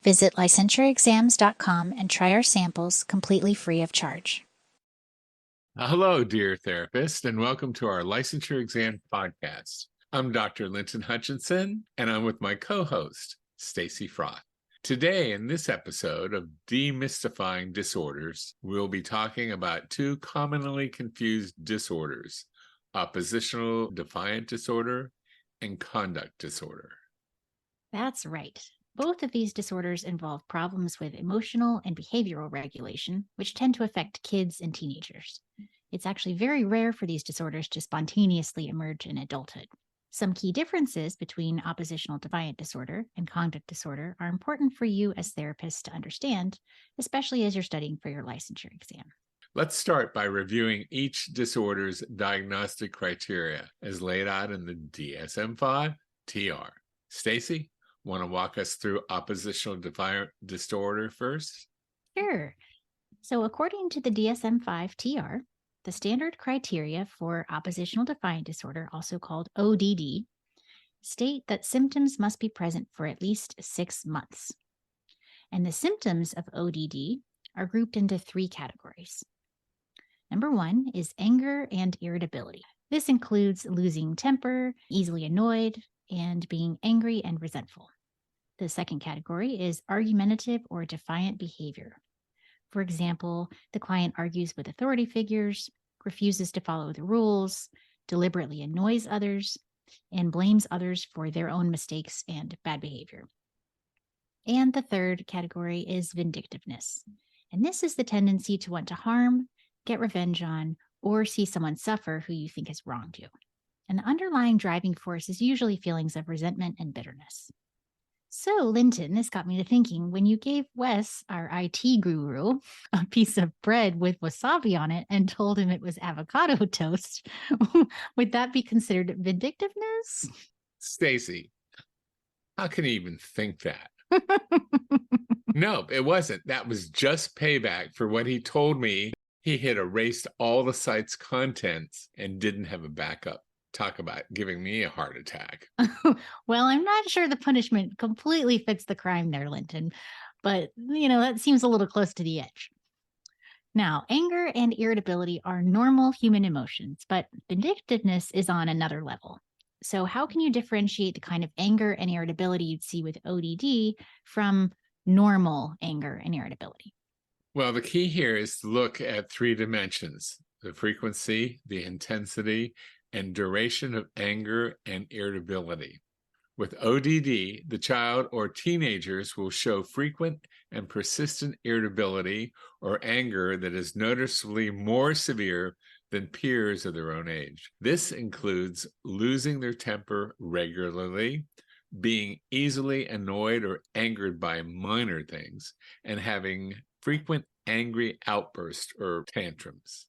Visit licensureexams.com and try our samples completely free of charge. Hello, dear therapist, and welcome to our Licensure Exam podcast. I'm Dr. Linton Hutchinson, and I'm with my co-host, Stacy. Today, in this episode of Demystifying Disorders, we'll be talking about two commonly confused disorders, Oppositional Defiant Disorder and Conduct Disorder. That's right. Both of these disorders involve problems with emotional and behavioral regulation, which tend to affect kids and teenagers. It's actually very rare for these disorders to spontaneously emerge in adulthood. Some key differences between oppositional defiant disorder and conduct disorder are important for you as therapists to understand, especially as you're studying for your licensure exam. Let's start by reviewing each disorder's diagnostic criteria as laid out in the DSM-5 TR. Stacy, want to walk us through oppositional defiant disorder first? Sure. So according to the DSM-5 TR, the standard criteria for oppositional defiant disorder, also called ODD, state that symptoms must be present for at least 6 months. And the symptoms of ODD are grouped into 3 categories. Number 1 is anger and irritability. This includes losing temper, easily annoyed, and being angry and resentful. The second category is argumentative or defiant behavior. For example, the client argues with authority figures, refuses to follow the rules, deliberately annoys others, and blames others for their own mistakes and bad behavior. And the third category is vindictiveness. And this is the tendency to want to harm, get revenge on, or see someone suffer who you think has wronged you. And the underlying driving force is usually feelings of resentment and bitterness. So, Linton, this got me to thinking, when you gave Wes, our IT guru, a piece of bread with wasabi on it and told him it was avocado toast, would that be considered vindictiveness? Stacy, how can you even think that? No, it wasn't. That was just payback for when he told me he had erased all the site's contents and didn't have a backup. Talk about giving me a heart attack. Well, I'm not sure the punishment completely fits the crime there, Linton, but, that seems a little close to the edge. Now, anger and irritability are normal human emotions, but vindictiveness is on another level. So how can you differentiate the kind of anger and irritability you'd see with ODD from normal anger and irritability? Well, the key here is to look at 3 dimensions: the frequency, the intensity, and duration of anger and irritability. With ODD, the child or teenagers will show frequent and persistent irritability or anger that is noticeably more severe than peers of their own age. This includes losing their temper regularly, being easily annoyed or angered by minor things, and having frequent angry outbursts or tantrums.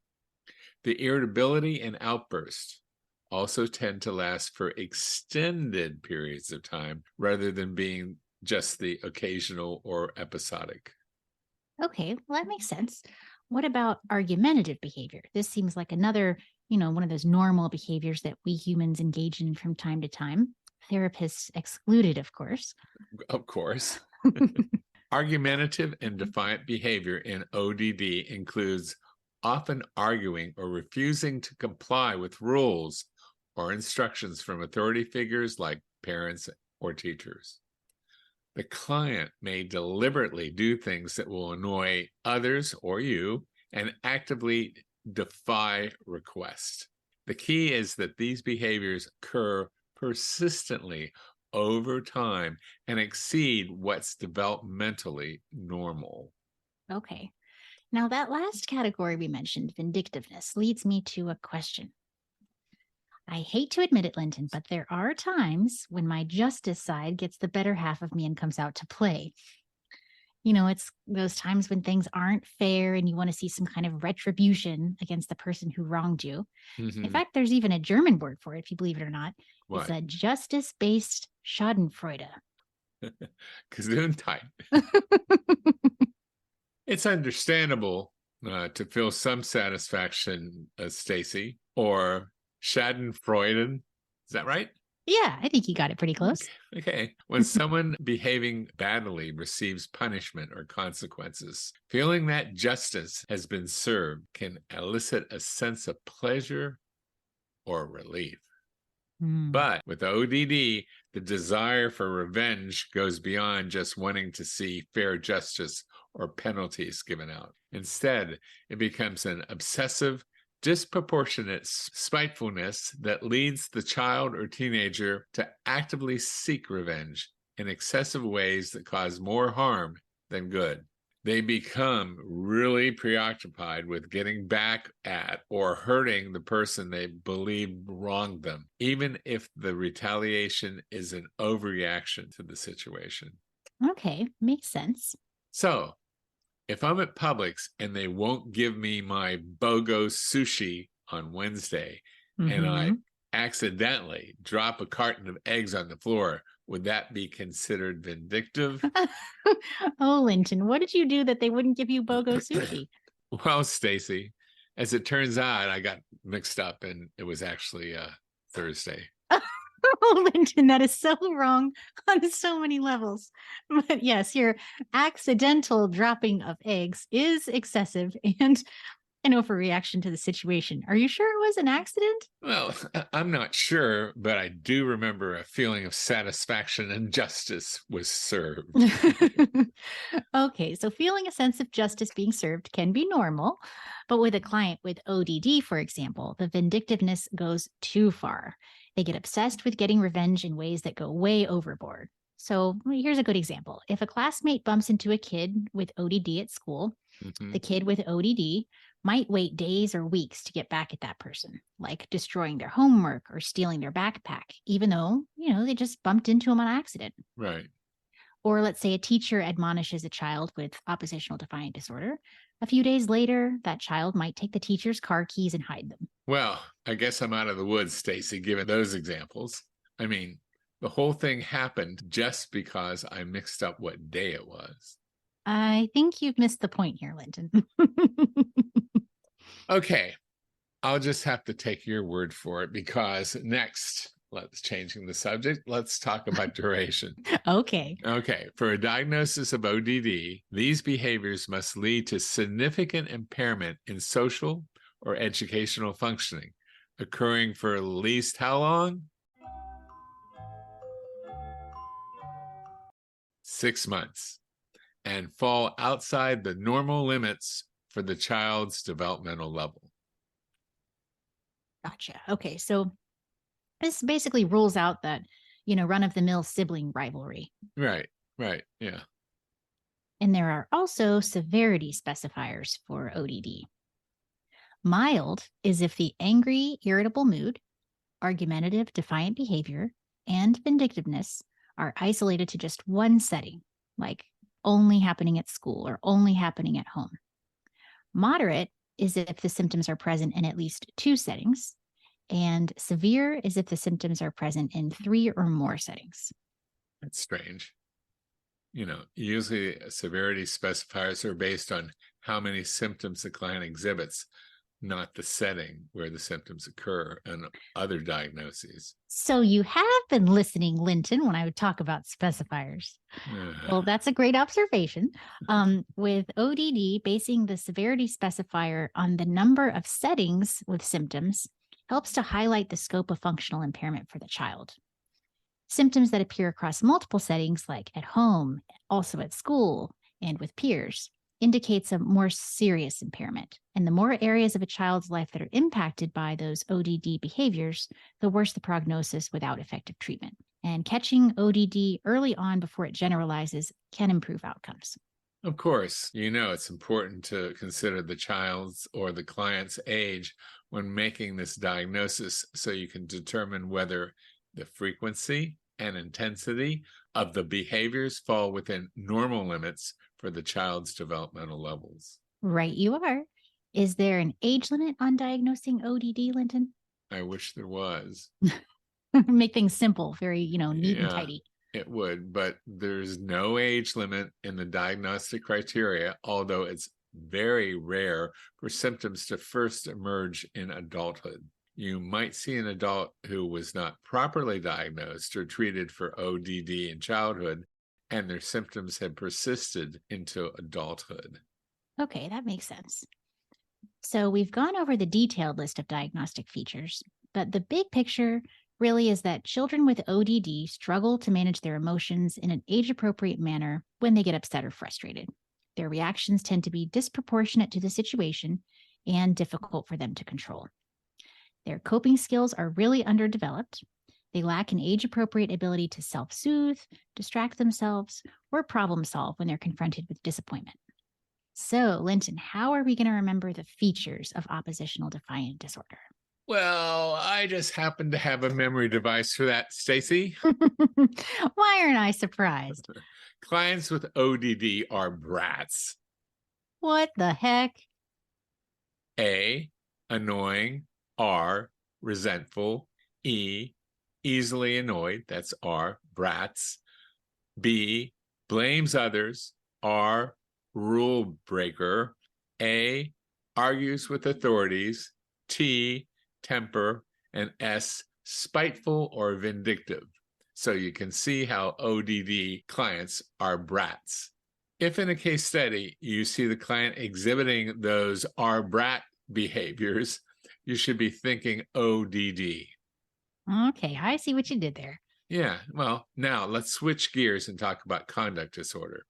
The irritability and outbursts also tend to last for extended periods of time rather than being just the occasional or episodic. Okay, well, that makes sense. What about argumentative behavior? This seems like another, one of those normal behaviors that we humans engage in from time to time. Therapists excluded, of course. Of course. Argumentative and defiant behavior in ODD includes often arguing or refusing to comply with rules or instructions from authority figures like parents or teachers. The client may deliberately do things that will annoy others or you and actively defy request. The key is that these behaviors occur persistently over time and exceed what's developmentally normal. Okay. Now, that last category we mentioned, vindictiveness, leads me to a question. I hate to admit it, Linton, but there are times when my justice side gets the better half of me and comes out to play. It's those times when things aren't fair and you want to see some kind of retribution against the person who wronged you. Mm-hmm. In fact, there's even a German word for it, if you believe it or not. What? It's a justice-based Schadenfreude. Gesundheit. It's understandable to feel some satisfaction, Stacy, or Schadenfreude. Is that right? Yeah, I think you got it pretty close. Okay. When someone behaving badly receives punishment or consequences, feeling that justice has been served can elicit a sense of pleasure or relief. But with ODD, the desire for revenge goes beyond just wanting to see fair justice or penalties given out. Instead, it becomes an obsessive, disproportionate spitefulness that leads the child or teenager to actively seek revenge in excessive ways that cause more harm than good. They become really preoccupied with getting back at or hurting the person they believe wronged them, even if the retaliation is an overreaction to the situation. Okay, makes sense. So, if I'm at Publix and they won't give me my BOGO sushi on Wednesday, and I accidentally drop a carton of eggs on the floor, would that be considered vindictive? Oh, Linton, what did you do that they wouldn't give you BOGO sushi? Well, Stacy, as it turns out, I got mixed up and it was actually Thursday. Oh, Linton, that is so wrong on so many levels. But yes, your accidental dropping of eggs is excessive and an overreaction to the situation. Are you sure it was an accident? Well, I'm not sure, but I do remember a feeling of satisfaction and justice was served. Okay, so feeling a sense of justice being served can be normal, but with a client with ODD, for example, the vindictiveness goes too far. They get obsessed with getting revenge in ways that go way overboard. So here's a good example. If a classmate bumps into a kid with ODD at school, the kid with ODD might wait days or weeks to get back at that person, like destroying their homework or stealing their backpack, even though, they just bumped into him on accident. Right. Or let's say a teacher admonishes a child with oppositional defiant disorder. A few days later, that child might take the teacher's car keys and hide them. Well, I guess I'm out of the woods, Stacy, given those examples. I mean, the whole thing happened just because I mixed up what day it was. I think you've missed the point here, Linton. Okay, I'll just have to take your word for it because next, changing the subject, let's talk about duration. Okay. Okay, for a diagnosis of ODD, these behaviors must lead to significant impairment in social or educational functioning, occurring for at least how long? 6 months, and fall outside the normal limits for the child's developmental level. Gotcha. Okay, so this basically rules out that, run-of-the-mill sibling rivalry. Right, yeah. And there are also severity specifiers for ODD. Mild is if the angry, irritable mood, argumentative, defiant behavior, and vindictiveness are isolated to just one setting, like only happening at school or only happening at home. Moderate is if the symptoms are present in at least 2 settings, and severe is if the symptoms are present in 3 or more settings. That's strange. Usually severity specifiers are based on how many symptoms the client exhibits, not the setting where the symptoms occur and other diagnoses. So you have been listening, Linton, when I would talk about specifiers. Well, that's a great observation. With ODD, basing the severity specifier on the number of settings with symptoms helps to highlight the scope of functional impairment for the child. Symptoms that appear across multiple settings, like at home, also at school, and with peers, indicates a more serious impairment. And the more areas of a child's life that are impacted by those ODD behaviors, the worse the prognosis without effective treatment. And catching ODD early on before it generalizes can improve outcomes. Of course, it's important to consider the child's or the client's age when making this diagnosis so you can determine whether the frequency and intensity of the behaviors fall within normal limits for the child's developmental levels. Right, you are. Is there an age limit on diagnosing ODD, Linton? I wish there was. Make things simple, very, neat and tidy. It would, but there's no age limit in the diagnostic criteria, although it's very rare for symptoms to first emerge in adulthood. you might see an adult who was not properly diagnosed or treated for ODD in childhood, and their symptoms had persisted into adulthood. Okay, that makes sense. So we've gone over the detailed list of diagnostic features, but the big picture really is that children with ODD struggle to manage their emotions in an age-appropriate manner when they get upset or frustrated. Their reactions tend to be disproportionate to the situation and difficult for them to control. Their coping skills are really underdeveloped. They lack an age-appropriate ability to self-soothe, distract themselves, or problem solve when they're confronted with disappointment. So, Linton, how are we going to remember the features of oppositional defiant disorder? Well, I just happen to have a memory device for that, Stacy. Why aren't I surprised? Clients with ODD are brats. What the heck? A, annoying. R, resentful. E, easily annoyed. That's R, brats. B, blames others. R, rule breaker. A, argues with authorities. T, temper. And S, spiteful or vindictive. So you can see how ODD clients are brats. If in a case study you see the client exhibiting those R brat behaviors, you should be thinking ODD. Okay, I see what you did there. Yeah, well, now let's switch gears and talk about conduct disorder.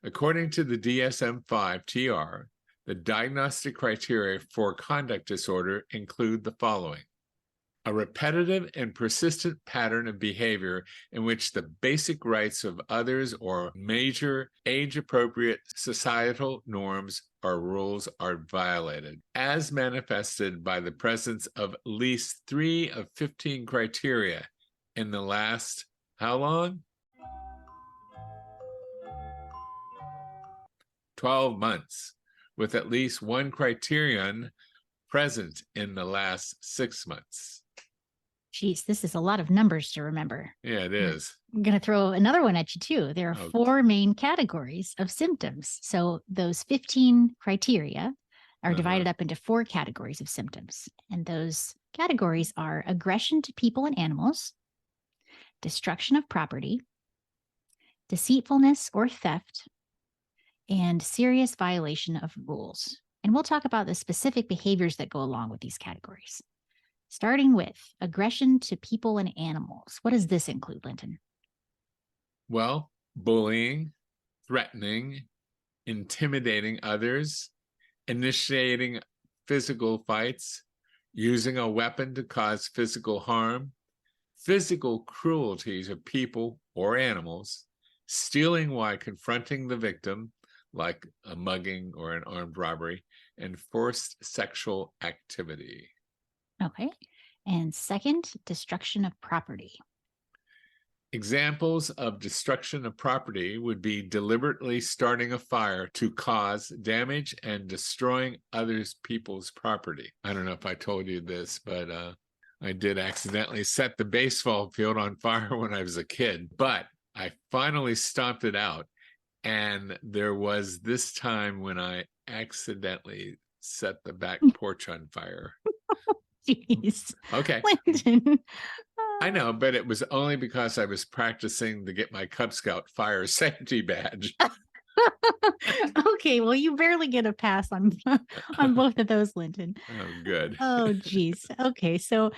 According to the DSM-5 TR, the diagnostic criteria for conduct disorder include the following: a repetitive and persistent pattern of behavior in which the basic rights of others or major age-appropriate societal norms or rules are violated, as manifested by the presence of at least 3 of 15 criteria in the last, how long? 12 months, with at least one criterion present in the last 6 months. Geez, this is a lot of numbers to remember. Yeah, it is. I'm going to throw another one at you, too. There are 4 main categories of symptoms. So those 15 criteria are divided up into 4 categories of symptoms. And those categories are aggression to people and animals, destruction of property, deceitfulness or theft, and serious violation of rules. And we'll talk about the specific behaviors that go along with these categories. Starting with aggression to people and animals. What does this include, Linton? Well, bullying, threatening, intimidating others, initiating physical fights, using a weapon to cause physical harm, physical cruelty to people or animals, stealing while confronting the victim, like a mugging or an armed robbery, and forced sexual activity. Okay. And second, destruction of property. Examples of destruction of property would be deliberately starting a fire to cause damage and destroying other people's property. I don't know if I told you this, but I did accidentally set the baseball field on fire when I was a kid, but I finally stomped it out. And there was this time when I accidentally set the back porch on fire. Jeez. Okay. Linton. I know, but it was only because I was practicing to get my Cub Scout fire safety badge. Okay, well, you barely get a pass on both of those, Linton. Oh, good. Oh, geez. Okay, so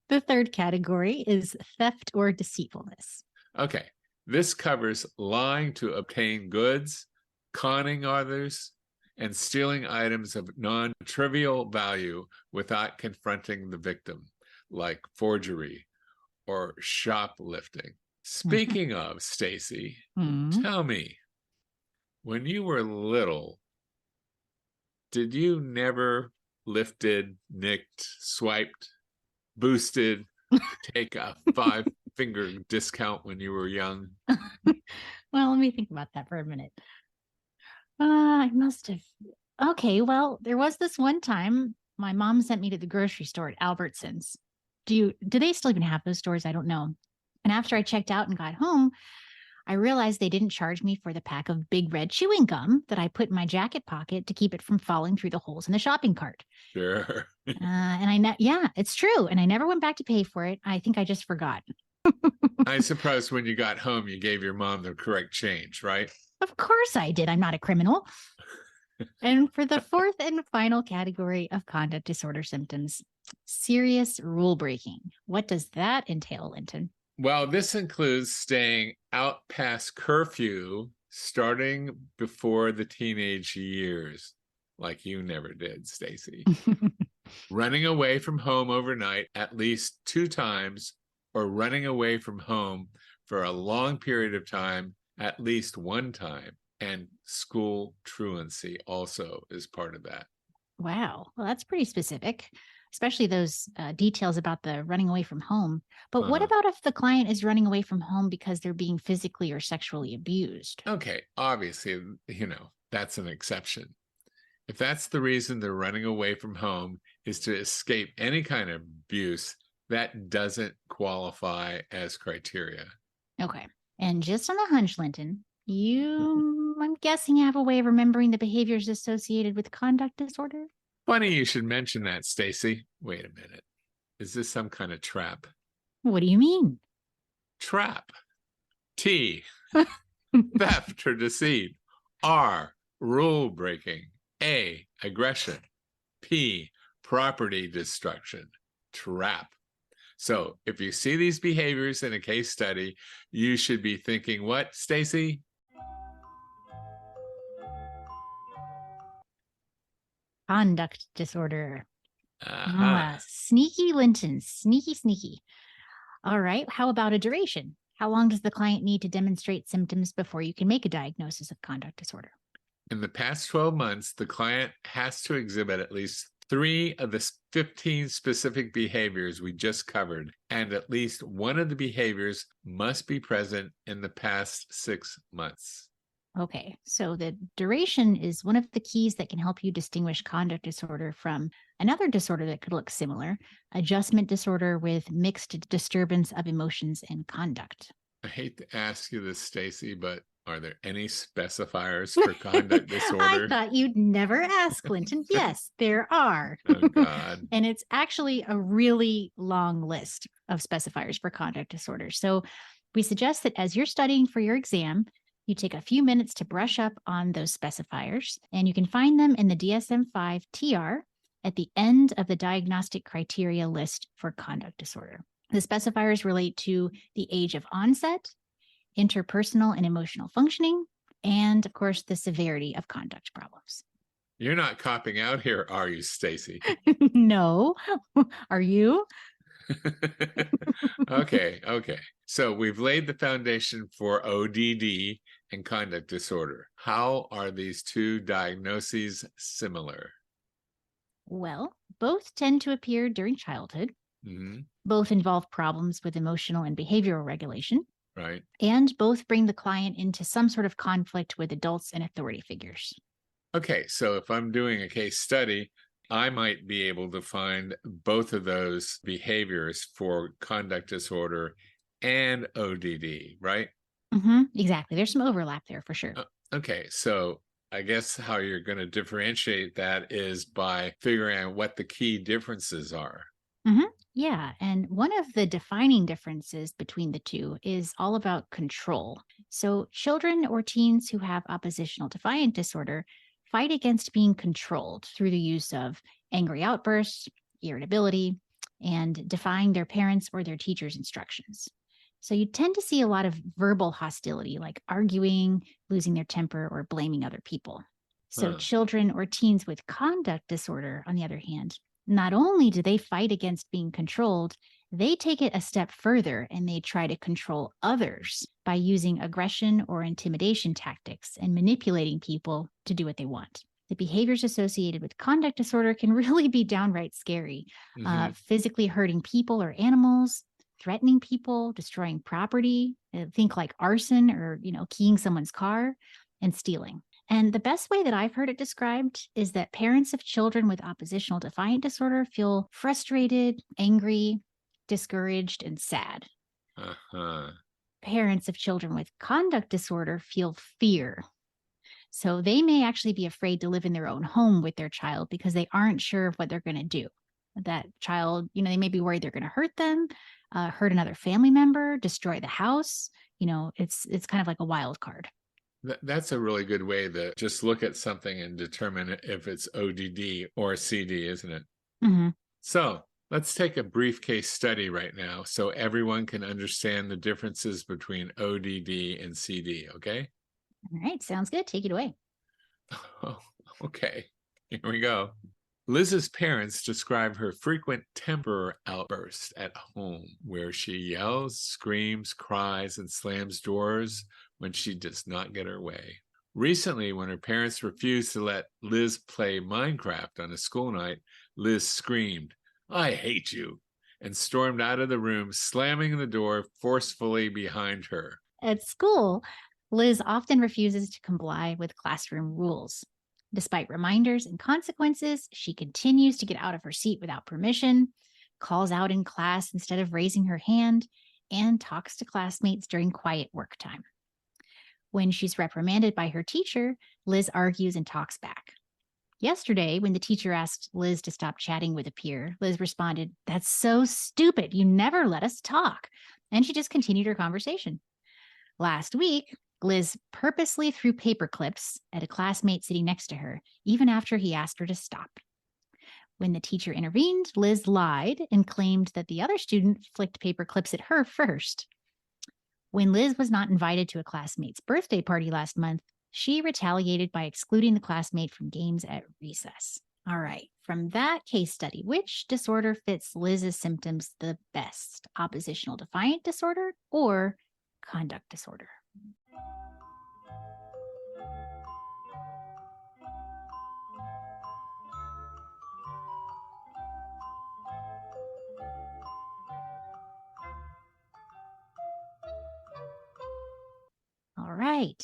the third category is theft or deceitfulness. Okay, this covers lying to obtain goods, conning others, and stealing items of non-trivial value without confronting the victim, like forgery or shoplifting. Speaking of, Stacy, tell me, when you were little, did you never lifted, nicked, swiped, boosted, take a 5-finger discount when you were young? Well, let me think about that for a minute. I must have. Okay, well, there was this one time my mom sent me to the grocery store at Albertsons. Do they still even have those stores? I don't know. And after I checked out and got home, I realized they didn't charge me for the pack of big red chewing gum that I put in my jacket pocket to keep it from falling through the holes in the shopping cart. Sure. Yeah, it's true. And I never went back to pay for it. I think I just forgot. I suppose when you got home, you gave your mom the correct change, right? Of course I did. I'm not a criminal. And for the fourth and final category of conduct disorder symptoms, serious rule breaking. What does that entail, Linton? Well, this includes staying out past curfew starting before the teenage years, like you never did, Stacy. Running away from home overnight at least 2 times, or running away from home for a long period of time at least 1 time. And school truancy also is part of that. Wow. Well, that's pretty specific, especially those details about the running away from home. But what about if the client is running away from home because they're being physically or sexually abused? Okay, obviously, that's an exception. If that's the reason they're running away from home is to escape any kind of abuse, that doesn't qualify as criteria. Okay. And just on the hunch, Linton, I'm guessing you have a way of remembering the behaviors associated with conduct disorder? Funny you should mention that, Stacy. Wait a minute. Is this some kind of trap? What do you mean? Trap. T. Theft or deceit. R. Rule breaking. A. Aggression. P. Property destruction. Trap. So if you see these behaviors in a case study, you should be thinking, what, Stacy? Conduct disorder. Uh-huh. Sneaky Linton. Sneaky. All right. How about a duration? How long does the client need to demonstrate symptoms before you can make a diagnosis of conduct disorder? In the past 12 months, the client has to exhibit at least 3 of the 15 specific behaviors we just covered, and at least 1 of the behaviors must be present in the past 6 months. Okay, so the duration is one of the keys that can help you distinguish conduct disorder from another disorder that could look similar, adjustment disorder with mixed disturbance of emotions and conduct. I hate to ask you this, Stacy, but are there any specifiers for conduct disorder? I thought you'd never ask, Linton. Yes, there are. Oh, God. And it's actually a really long list of specifiers for conduct disorder. So we suggest that as you're studying for your exam, you take a few minutes to brush up on those specifiers, and you can find them in the DSM-5 TR at the end of the diagnostic criteria list for conduct disorder. The specifiers relate to the age of onset, interpersonal and emotional functioning, and of course, the severity of conduct problems. You're not copping out here, are you, Stacy? No. Are you? Okay. So we've laid the foundation for ODD and conduct disorder. How are these 2 diagnoses similar? Well, both tend to appear during childhood. Mm-hmm. Both involve problems with emotional and behavioral regulation. Right. And both bring the client into some sort of conflict with adults and authority figures. Okay, so if I'm doing a case study, I might be able to find both of those behaviors for conduct disorder and ODD, right? Exactly. There's some overlap there for sure. Okay, so I guess how you're going to differentiate that is by figuring out what the key differences are. Yeah, and one of the defining differences between the 2 is all about control. So children or teens who have oppositional defiant disorder fight against being controlled through the use of angry outbursts, irritability, and defying their parents' or their teachers' instructions. So you tend to see a lot of verbal hostility, like arguing, losing their temper, or blaming other people. So children or teens with conduct disorder, on the other hand, not only do they fight against being controlled, they take it a step further and they try to control others by using aggression or intimidation tactics and manipulating people to do what they want. The behaviors associated with conduct disorder can really be downright scary. Physically hurting people or animals, threatening people, destroying property, think like arson or, keying someone's car, and stealing. And the best way that I've heard it described is that parents of children with oppositional defiant disorder feel frustrated, angry, discouraged, and sad. parents of children with conduct disorder feel fear. So they may actually be afraid to live in their own home with their child because they aren't sure of what they're going to do. That child, they may be worried they're going to hurt them, hurt another family member, destroy the house. It's kind of like a wild card. That's a really good way to just look at something and determine if it's ODD or CD, isn't it? Mm-hmm. So let's take a brief case study right now so everyone can understand the differences between ODD and CD, okay? All right, sounds good. Take it away. Oh, okay, here we go. Liz's parents describe her frequent temper outbursts at home, where she yells, screams, cries, and slams doors when she does not get her way. Recently, when her parents refused to let Liz play Minecraft on a school night, Liz screamed, "I hate you," and stormed out of the room, slamming the door forcefully behind her. At school, Liz often refuses to comply with classroom rules. Despite reminders and consequences, she continues to get out of her seat without permission, calls out in class instead of raising her hand, and talks to classmates during quiet work time. When she's reprimanded by her teacher, Liz argues and talks back. Yesterday, when the teacher asked Liz to stop chatting with a peer, Liz responded, "That's so stupid. You never let us talk." And she just continued her conversation. Last week, Liz purposely threw paper clips at a classmate sitting next to her, even after he asked her to stop. When the teacher intervened, Liz lied and claimed that the other student flicked paper clips at her first. When Liz was not invited to a classmate's birthday party last month, she retaliated by excluding the classmate from games at recess. All right, from that case study, which disorder fits Liz's symptoms the best? Oppositional defiant disorder or conduct disorder? All right.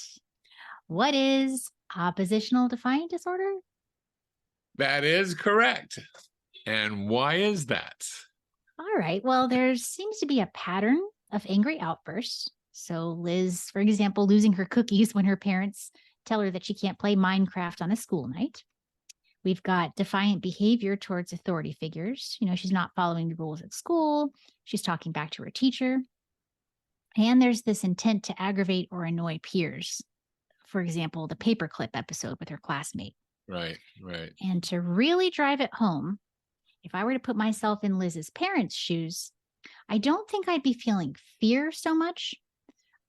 What is oppositional defiant disorder? That is correct. And why is that? All right. Well, there seems to be a pattern of angry outbursts. So Liz, for example, losing her cookies when her parents tell her that she can't play Minecraft on a school night. We've got defiant behavior towards authority figures. She's not following the rules at school. She's talking back to her teacher. And there's this intent to aggravate or annoy peers. For example, the paperclip episode with her classmate. Right. And to really drive it home, if I were to put myself in Liz's parents' shoes, I don't think I'd be feeling fear so much,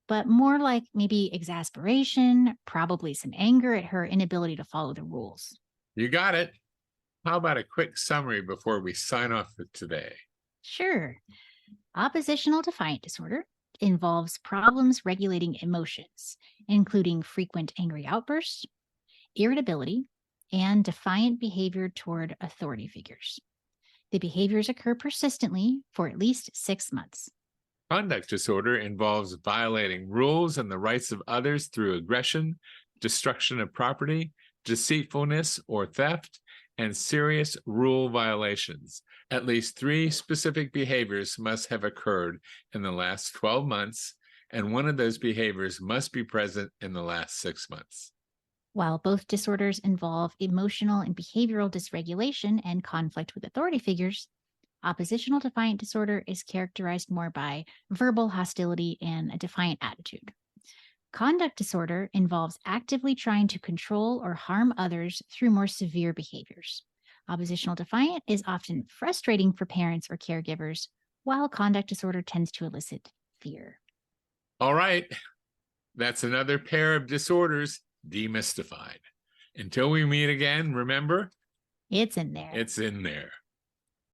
but more like maybe exasperation, probably some anger at her inability to follow the rules. You got it. How about a quick summary before we sign off for today? Sure. Oppositional defiant disorder involves problems regulating emotions, including frequent angry outbursts, irritability, and defiant behavior toward authority figures. The behaviors occur persistently for at least 6 months. Conduct disorder involves violating rules and the rights of others through aggression, destruction of property, deceitfulness or theft, and serious rule violations. At least 3 specific behaviors must have occurred in the last 12 months, and one of those behaviors must be present in the last 6 months. While both disorders involve emotional and behavioral dysregulation and conflict with authority figures, oppositional defiant disorder is characterized more by verbal hostility and a defiant attitude. Conduct disorder involves actively trying to control or harm others through more severe behaviors. Oppositional defiant is often frustrating for parents or caregivers, while conduct disorder tends to elicit fear. All right, that's another pair of disorders demystified. Until we meet again, remember, it's in there. It's in there.